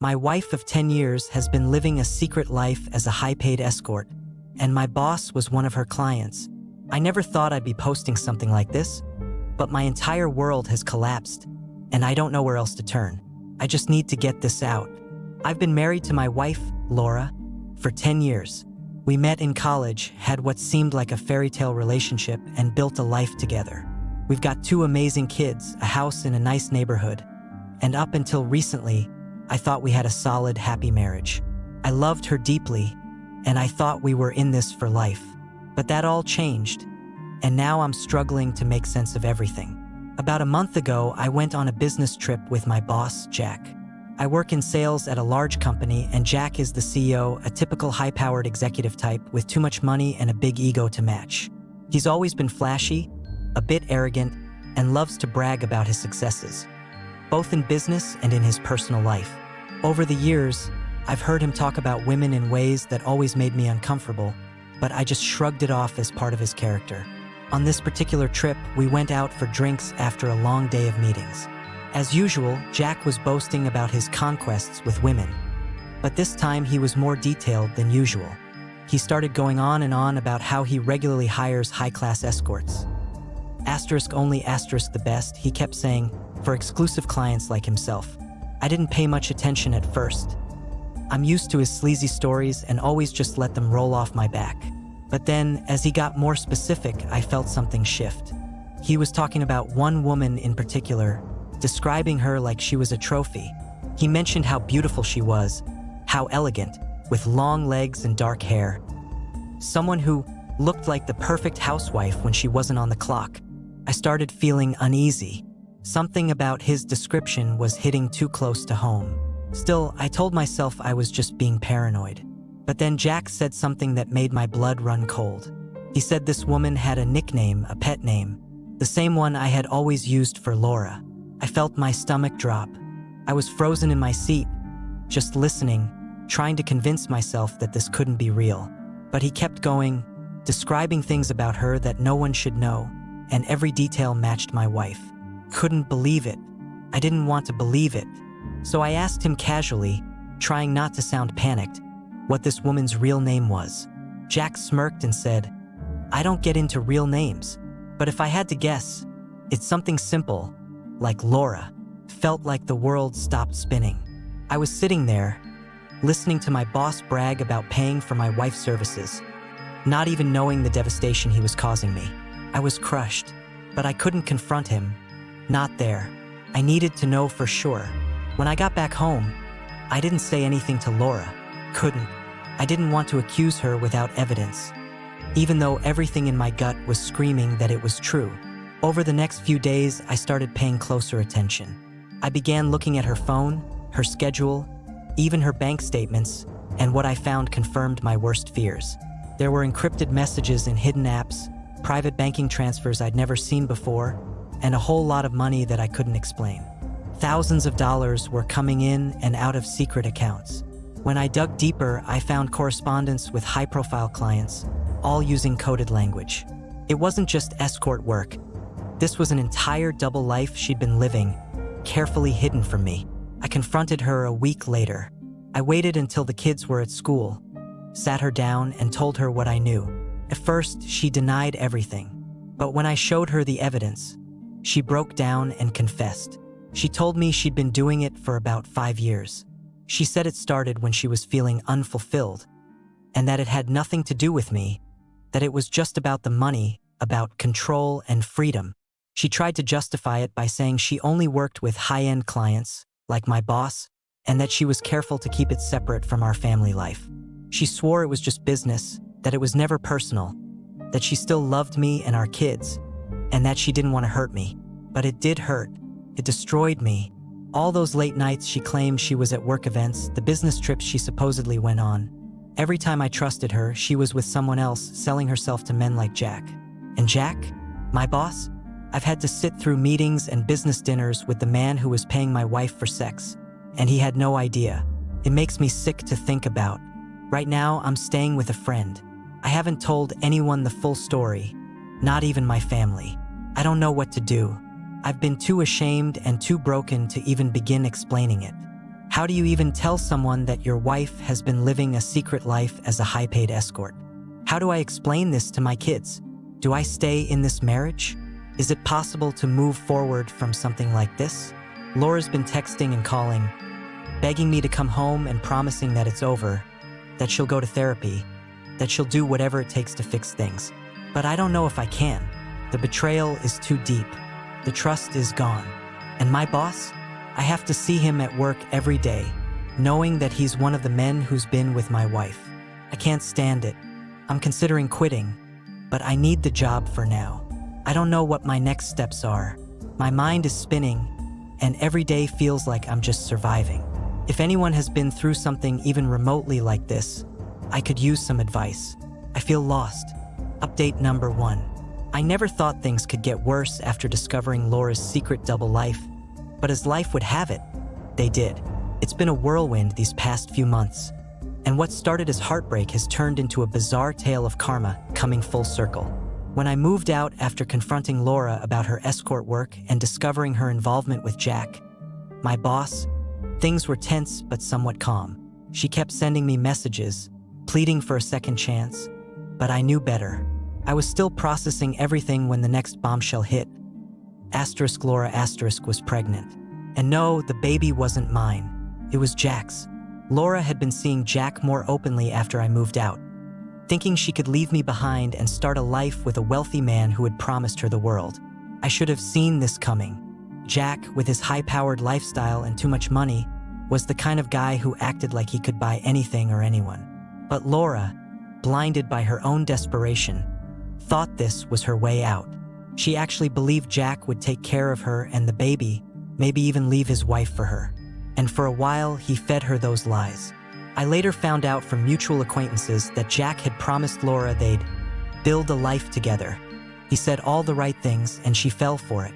My wife of 10 years has been living a secret life as a high-paid escort, and my boss was one of her clients. I never thought I'd be posting something like this, but my entire world has collapsed, and I don't know where else to turn. I just need to get this out. I've been married to my wife, Laura, for 10 years. We met in college, had what seemed like a fairy tale relationship, and built a life together. We've got 2 amazing kids, a house in a nice neighborhood, and up until recently, I thought we had a solid, happy marriage. I loved her deeply, and I thought we were in this for life. But that all changed, and now I'm struggling to make sense of everything. About a month ago, I went on a business trip with my boss, Jack. I work in sales at a large company, and Jack is the CEO, a typical high-powered executive type with too much money and a big ego to match. He's always been flashy, a bit arrogant, and loves to brag about his successes, both in business and in his personal life. Over the years, I've heard him talk about women in ways that always made me uncomfortable, but I just shrugged it off as part of his character. On this particular trip, we went out for drinks after a long day of meetings. As usual, Jack was boasting about his conquests with women, but this time he was more detailed than usual. He started going on and on about how he regularly hires high-class escorts. Asterisk only asterisk the best, he kept saying, for exclusive clients like himself. I didn't pay much attention at first. I'm used to his sleazy stories and always just let them roll off my back. But then, as he got more specific, I felt something shift. He was talking about one woman in particular, describing her like she was a trophy. He mentioned how beautiful she was, how elegant, with long legs and dark hair. Someone who looked like the perfect housewife when she wasn't on the clock. I started feeling uneasy. Something about his description was hitting too close to home. Still, I told myself I was just being paranoid. But then Jack said something that made my blood run cold. He said this woman had a nickname, a pet name, the same one I had always used for Laura. I felt my stomach drop. I was frozen in my seat, just listening, trying to convince myself that this couldn't be real. But he kept going, describing things about her that no one should know, and every detail matched my wife. Couldn't believe it. I didn't want to believe it. So I asked him casually, trying not to sound panicked, what this woman's real name was. Jack smirked and said, I don't get into real names, but if I had to guess, it's something simple, like Laura. Felt like the world stopped spinning. I was sitting there, listening to my boss brag about paying for my wife's services, not even knowing the devastation he was causing me. I was crushed, but I couldn't confront him. Not there. I needed to know for sure. When I got back home, I didn't say anything to Laura. Couldn't. I didn't want to accuse her without evidence, even though everything in my gut was screaming that it was true. Over the next few days, I started paying closer attention. I began looking at her phone, her schedule, even her bank statements, and what I found confirmed my worst fears. There were encrypted messages in hidden apps, private banking transfers I'd never seen before, and a whole lot of money that I couldn't explain. Thousands of dollars were coming in and out of secret accounts. When I dug deeper, I found correspondence with high-profile clients, all using coded language. It wasn't just escort work. This was an entire double life she'd been living, carefully hidden from me. I confronted her a week later. I waited until the kids were at school, sat her down, and told her what I knew. At first, she denied everything. But when I showed her the evidence, she broke down and confessed. She told me she'd been doing it for about 5 years. She said it started when she was feeling unfulfilled, and that it had nothing to do with me, that it was just about the money, about control and freedom. She tried to justify it by saying she only worked with high-end clients, like my boss, and that she was careful to keep it separate from our family life. She swore it was just business, that it was never personal, that she still loved me and our kids, and that she didn't want to hurt me. But it did hurt. It destroyed me. All those late nights she claimed she was at work events, the business trips she supposedly went on. Every time I trusted her, she was with someone else, selling herself to men like Jack. And Jack, my boss? I've had to sit through meetings and business dinners with the man who was paying my wife for sex, and he had no idea. It makes me sick to think about. Right now, I'm staying with a friend. I haven't told anyone the full story, not even my family. I don't know what to do. I've been too ashamed and too broken to even begin explaining it. How do you even tell someone that your wife has been living a secret life as a high-paid escort? How do I explain this to my kids? Do I stay in this marriage? Is it possible to move forward from something like this? Laura's been texting and calling, begging me to come home and promising that it's over, that she'll go to therapy, that she'll do whatever it takes to fix things. But I don't know if I can. The betrayal is too deep. The trust is gone. And my boss? I have to see him at work every day, knowing that he's one of the men who's been with my wife. I can't stand it. I'm considering quitting, but I need the job for now. I don't know what my next steps are. My mind is spinning, and every day feels like I'm just surviving. If anyone has been through something even remotely like this, I could use some advice. I feel lost. Update number 1. I never thought things could get worse after discovering Laura's secret double life, but as life would have it, they did. It's been a whirlwind these past few months, and what started as heartbreak has turned into a bizarre tale of karma coming full circle. When I moved out after confronting Laura about her escort work and discovering her involvement with Jack, my boss, things were tense but somewhat calm. She kept sending me messages, pleading for a second chance, but I knew better. I was still processing everything when the next bombshell hit. Laura was pregnant. And no, the baby wasn't mine. It was Jack's. Laura had been seeing Jack more openly after I moved out, thinking she could leave me behind and start a life with a wealthy man who had promised her the world. I should have seen this coming. Jack, with his high-powered lifestyle and too much money, was the kind of guy who acted like he could buy anything or anyone. But Laura, blinded by her own desperation, thought this was her way out. She actually believed Jack would take care of her and the baby, maybe even leave his wife for her. And for a while, he fed her those lies. I later found out from mutual acquaintances that Jack had promised Laura they'd build a life together. He said all the right things and she fell for it.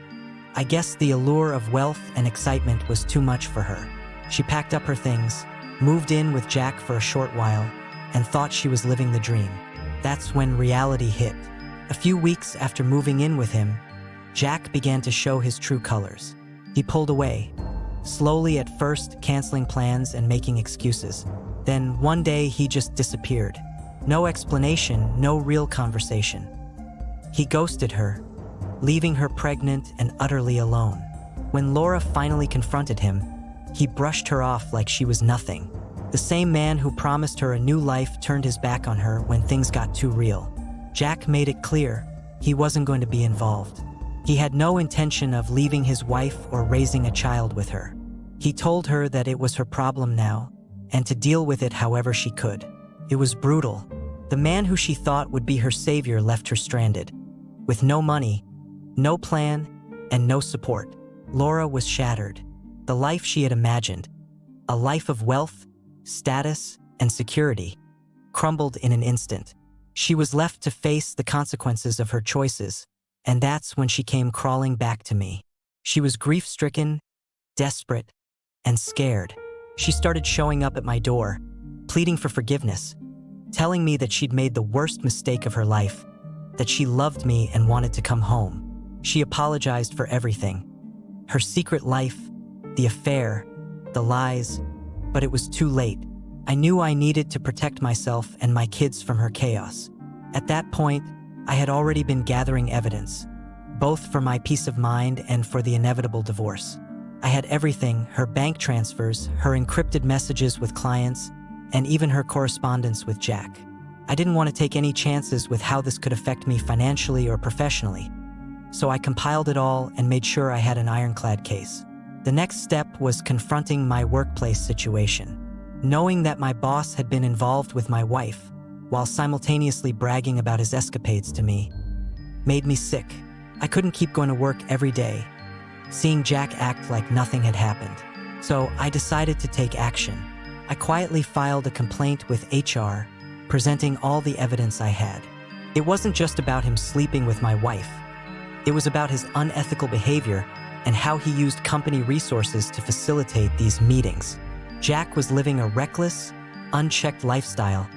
I guess the allure of wealth and excitement was too much for her. She packed up her things, moved in with Jack for a short while, and thought she was living the dream. That's when reality hit. A few weeks after moving in with him, Jack began to show his true colors. He pulled away, slowly at first canceling plans and making excuses. Then one day he just disappeared. No explanation, no real conversation. He ghosted her, leaving her pregnant and utterly alone. When Laura finally confronted him, he brushed her off like she was nothing. The same man who promised her a new life turned his back on her when things got too real. Jack made it clear he wasn't going to be involved. He had no intention of leaving his wife or raising a child with her. He told her that it was her problem now, and to deal with it however she could. It was brutal. The man who she thought would be her savior left her stranded, with no money, no plan, and no support. Laura was shattered. The life she had imagined, a life of wealth, status, and security, crumbled in an instant. She was left to face the consequences of her choices, and that's when she came crawling back to me. She was grief-stricken, desperate, and scared. She started showing up at my door, pleading for forgiveness, telling me that she'd made the worst mistake of her life, that she loved me and wanted to come home. She apologized for everything. Her secret life, the affair, the lies, but it was too late. I knew I needed to protect myself and my kids from her chaos. At that point, I had already been gathering evidence, both for my peace of mind and for the inevitable divorce. I had everything: her bank transfers, her encrypted messages with clients, and even her correspondence with Jack. I didn't want to take any chances with how this could affect me financially or professionally, so I compiled it all and made sure I had an ironclad case. The next step was confronting my workplace situation. Knowing that my boss had been involved with my wife, while simultaneously bragging about his escapades to me, made me sick. I couldn't keep going to work every day, seeing Jack act like nothing had happened. So I decided to take action. I quietly filed a complaint with HR, presenting all the evidence I had. It wasn't just about him sleeping with my wife. It was about his unethical behavior and how he used company resources to facilitate these meetings. Jack was living a reckless, unchecked lifestyle,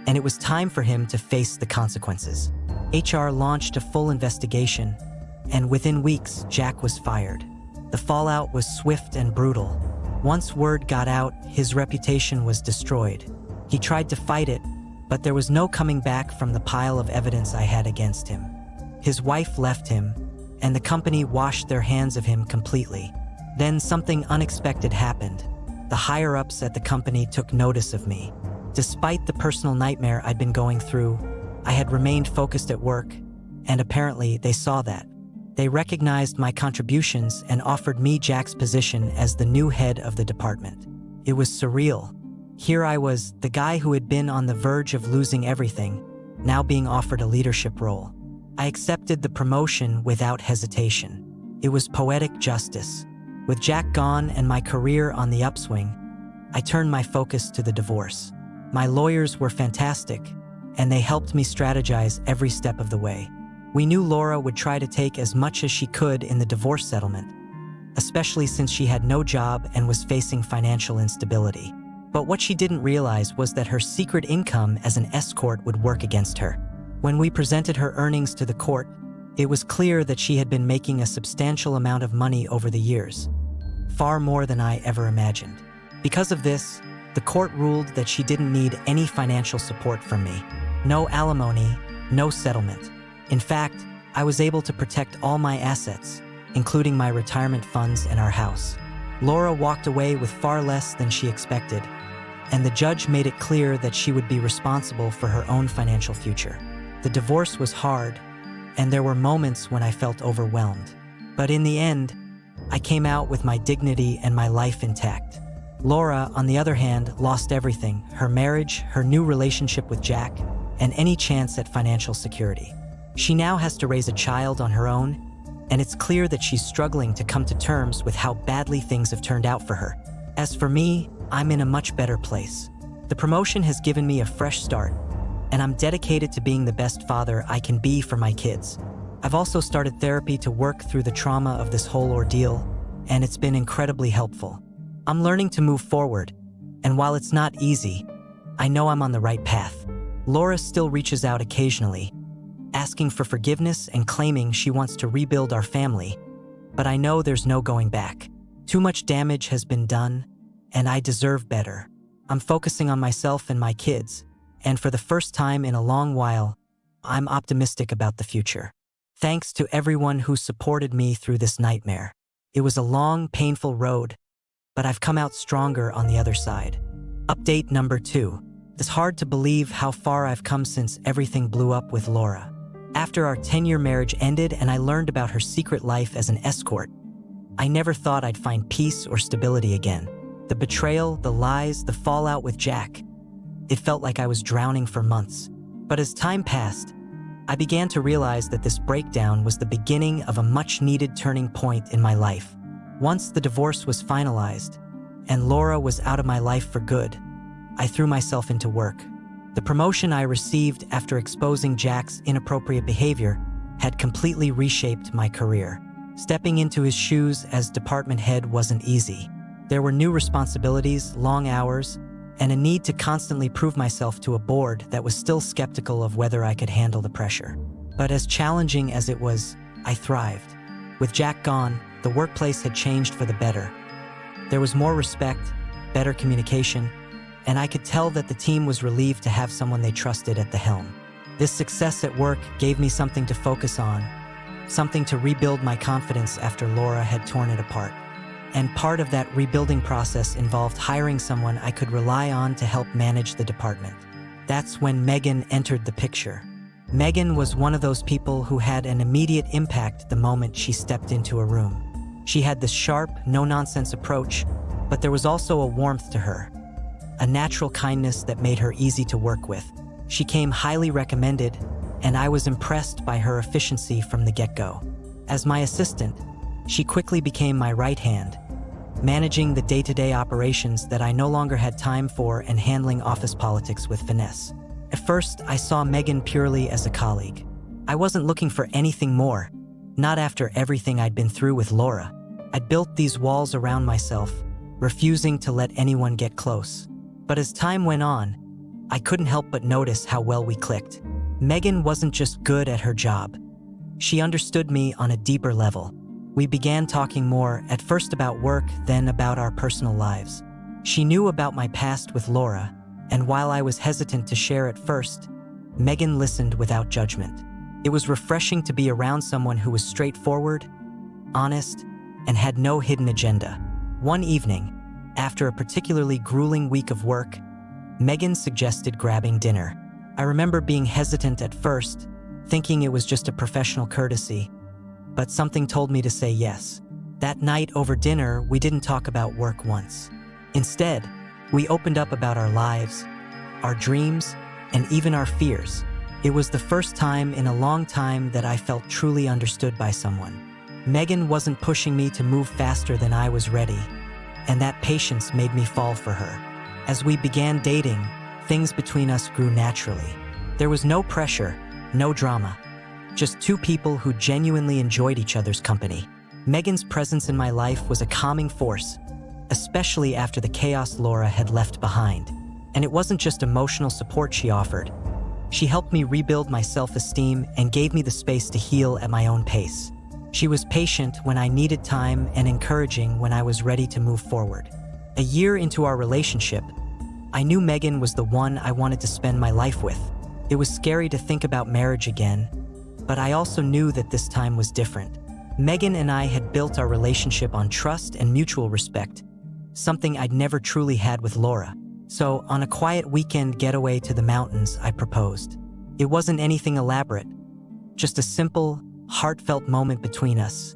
and it was time for him to face the consequences. HR launched a full investigation, and within weeks, Jack was fired. The fallout was swift and brutal. Once word got out, his reputation was destroyed. He tried to fight it, but there was no coming back from the pile of evidence I had against him. His wife left him, and the company washed their hands of him completely. Then something unexpected happened. The higher-ups at the company took notice of me. Despite the personal nightmare I'd been going through, I had remained focused at work, and apparently they saw that. They recognized my contributions and offered me Jack's position as the new head of the department. It was surreal. Here I was, the guy who had been on the verge of losing everything, now being offered a leadership role. I accepted the promotion without hesitation. It was poetic justice. With Jack gone and my career on the upswing, I turned my focus to the divorce. My lawyers were fantastic, and they helped me strategize every step of the way. We knew Laura would try to take as much as she could in the divorce settlement, especially since she had no job and was facing financial instability. But what she didn't realize was that her secret income as an escort would work against her. When we presented her earnings to the court, it was clear that she had been making a substantial amount of money over the years, far more than I ever imagined. Because of this, the court ruled that she didn't need any financial support from me. No alimony, no settlement. In fact, I was able to protect all my assets, including my retirement funds and our house. Laura walked away with far less than she expected, and the judge made it clear that she would be responsible for her own financial future. The divorce was hard, and there were moments when I felt overwhelmed. But in the end, I came out with my dignity and my life intact. Laura, on the other hand, lost everything: her marriage, her new relationship with Jack, and any chance at financial security. She now has to raise a child on her own, and it's clear that she's struggling to come to terms with how badly things have turned out for her. As for me, I'm in a much better place. The promotion has given me a fresh start, and I'm dedicated to being the best father I can be for my kids. I've also started therapy to work through the trauma of this whole ordeal, and it's been incredibly helpful. I'm learning to move forward, and while it's not easy, I know I'm on the right path. Laura still reaches out occasionally, asking for forgiveness and claiming she wants to rebuild our family, but I know there's no going back. Too much damage has been done, and I deserve better. I'm focusing on myself and my kids, and for the first time in a long while, I'm optimistic about the future. Thanks to everyone who supported me through this nightmare. It was a long, painful road, but I've come out stronger on the other side. Update number 2. It's hard to believe how far I've come since everything blew up with Laura. After our 10-year marriage ended and I learned about her secret life as an escort, I never thought I'd find peace or stability again. The betrayal, the lies, the fallout with Jack. It felt like I was drowning for months. But as time passed, I began to realize that this breakdown was the beginning of a much-needed turning point in my life. Once the divorce was finalized, and Laura was out of my life for good, I threw myself into work. The promotion I received after exposing Jack's inappropriate behavior had completely reshaped my career. Stepping into his shoes as department head wasn't easy. There were new responsibilities, long hours, and a need to constantly prove myself to a board that was still skeptical of whether I could handle the pressure. But as challenging as it was, I thrived. With Jack gone, the workplace had changed for the better. There was more respect, better communication, and I could tell that the team was relieved to have someone they trusted at the helm. This success at work gave me something to focus on, something to rebuild my confidence after Laura had torn it apart. And part of that rebuilding process involved hiring someone I could rely on to help manage the department. That's when Megan entered the picture. Megan was one of those people who had an immediate impact the moment she stepped into a room. She had this sharp, no-nonsense approach, but there was also a warmth to her, a natural kindness that made her easy to work with. She came highly recommended, and I was impressed by her efficiency from the get-go. As my assistant, she quickly became my right hand, managing the day-to-day operations that I no longer had time for and handling office politics with finesse. At first, I saw Megan purely as a colleague. I wasn't looking for anything more, not after everything I'd been through with Laura. I'd built these walls around myself, refusing to let anyone get close. But as time went on, I couldn't help but notice how well we clicked. Megan wasn't just good at her job. She understood me on a deeper level. We began talking more, at first about work, then about our personal lives. She knew about my past with Laura, and while I was hesitant to share at first, Megan listened without judgment. It was refreshing to be around someone who was straightforward, honest, and had no hidden agenda. One evening, after a particularly grueling week of work, Megan suggested grabbing dinner. I remember being hesitant at first, thinking it was just a professional courtesy, but something told me to say yes. That night over dinner, we didn't talk about work once. Instead, we opened up about our lives, our dreams, and even our fears. It was the first time in a long time that I felt truly understood by someone. Megan wasn't pushing me to move faster than I was ready, and that patience made me fall for her. As we began dating, things between us grew naturally. There was no pressure, no drama, just two people who genuinely enjoyed each other's company. Megan's presence in my life was a calming force, especially after the chaos Laura had left behind. And it wasn't just emotional support she offered. She helped me rebuild my self-esteem and gave me the space to heal at my own pace. She was patient when I needed time and encouraging when I was ready to move forward. A year into our relationship, I knew Megan was the one I wanted to spend my life with. It was scary to think about marriage again, but I also knew that this time was different. Megan and I had built our relationship on trust and mutual respect, something I'd never truly had with Laura. So, on a quiet weekend getaway to the mountains, I proposed. It wasn't anything elaborate, just a simple, heartfelt moment between us.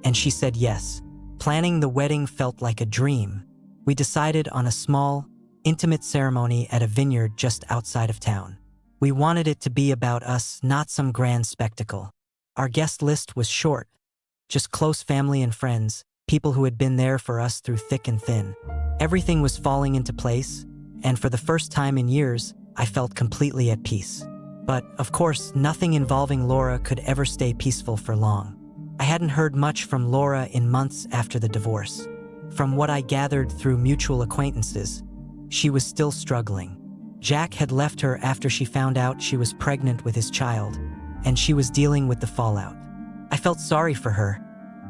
And she said yes. Planning the wedding felt like a dream. We decided on a small, intimate ceremony at a vineyard just outside of town. We wanted it to be about us, not some grand spectacle. Our guest list was short, just close family and friends, people who had been there for us through thick and thin. Everything was falling into place, and for the first time in years, I felt completely at peace. But, of course, nothing involving Laura could ever stay peaceful for long. I hadn't heard much from Laura in months after the divorce. From what I gathered through mutual acquaintances, she was still struggling. Jack had left her after she found out she was pregnant with his child, and she was dealing with the fallout. I felt sorry for her.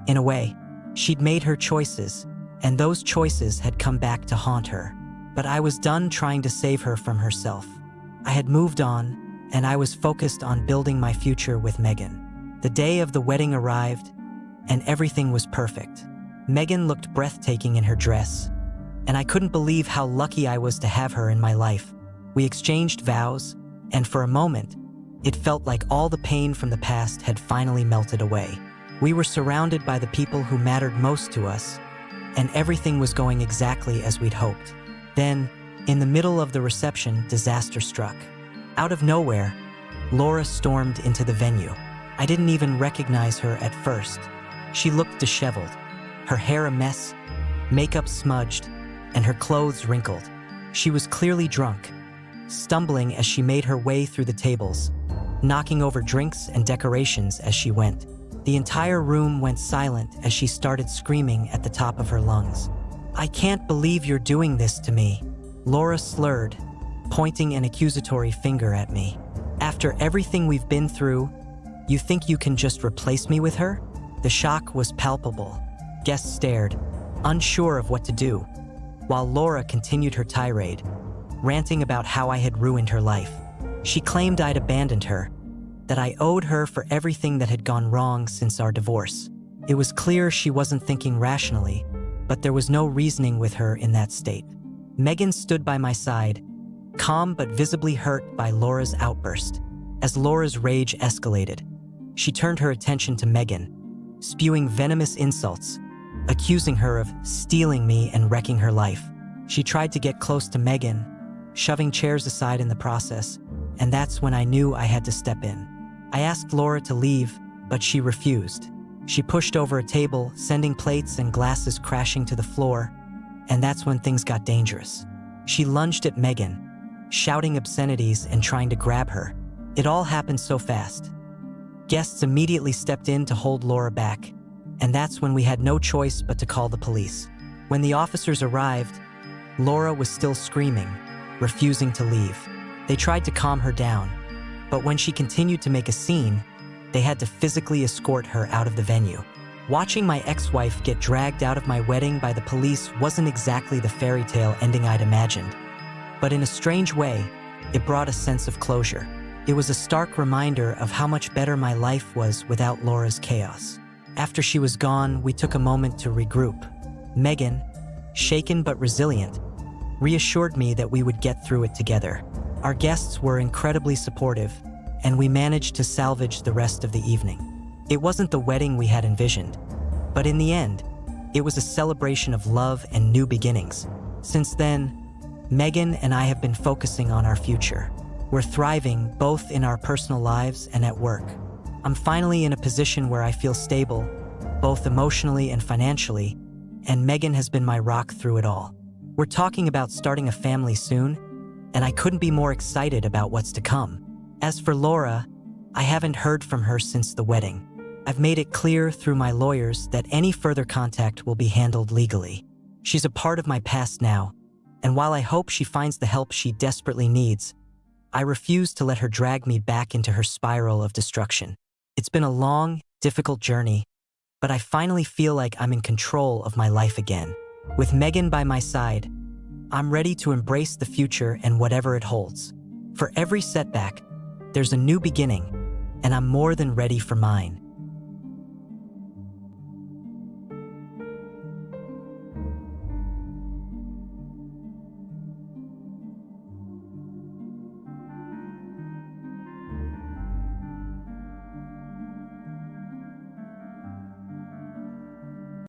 In a way, she'd made her choices, and those choices had come back to haunt her. But I was done trying to save her from herself. I had moved on, and I was focused on building my future with Megan. The day of the wedding arrived, and everything was perfect. Megan looked breathtaking in her dress, and I couldn't believe how lucky I was to have her in my life. We exchanged vows, and for a moment, it felt like all the pain from the past had finally melted away. We were surrounded by the people who mattered most to us, and everything was going exactly as we'd hoped. Then, in the middle of the reception, disaster struck. Out of nowhere, Laura stormed into the venue. I didn't even recognize her at first. She looked disheveled, her hair a mess, makeup smudged, and her clothes wrinkled. She was clearly drunk, stumbling as she made her way through the tables, knocking over drinks and decorations as she went. The entire room went silent as she started screaming at the top of her lungs. "I can't believe you're doing this to me," Laura slurred, pointing an accusatory finger at me. "After everything we've been through, you think you can just replace me with her?" The shock was palpable. Guests stared, unsure of what to do, while Laura continued her tirade, ranting about how I had ruined her life. She claimed I'd abandoned her, that I owed her for everything that had gone wrong since our divorce. It was clear she wasn't thinking rationally, but there was no reasoning with her in that state. Megan stood by my side, calm but visibly hurt by Laura's outburst. As Laura's rage escalated, she turned her attention to Megan, spewing venomous insults, accusing her of stealing me and wrecking her life. She tried to get close to Megan, shoving chairs aside in the process, and that's when I knew I had to step in. I asked Laura to leave, but she refused. She pushed over a table, sending plates and glasses crashing to the floor, and that's when things got dangerous. She lunged at Megan, shouting obscenities and trying to grab her. It all happened so fast. Guests immediately stepped in to hold Laura back, and that's when we had no choice but to call the police. When the officers arrived, Laura was still screaming, refusing to leave. They tried to calm her down, but when she continued to make a scene, they had to physically escort her out of the venue. Watching my ex-wife get dragged out of my wedding by the police wasn't exactly the fairy tale ending I'd imagined, but in a strange way, it brought a sense of closure. It was a stark reminder of how much better my life was without Laura's chaos. After she was gone, we took a moment to regroup. Megan, shaken but resilient, reassured me that we would get through it together. Our guests were incredibly supportive, and we managed to salvage the rest of the evening. It wasn't the wedding we had envisioned, but in the end, it was a celebration of love and new beginnings. Since then, Megan and I have been focusing on our future. We're thriving both in our personal lives and at work. I'm finally in a position where I feel stable, both emotionally and financially, and Megan has been my rock through it all. We're talking about starting a family soon, and I couldn't be more excited about what's to come. As for Laura, I haven't heard from her since the wedding. I've made it clear through my lawyers that any further contact will be handled legally. She's a part of my past now, and while I hope she finds the help she desperately needs, I refuse to let her drag me back into her spiral of destruction. It's been a long, difficult journey, but I finally feel like I'm in control of my life again. With Megan by my side, I'm ready to embrace the future and whatever it holds. For every setback, there's a new beginning, and I'm more than ready for mine.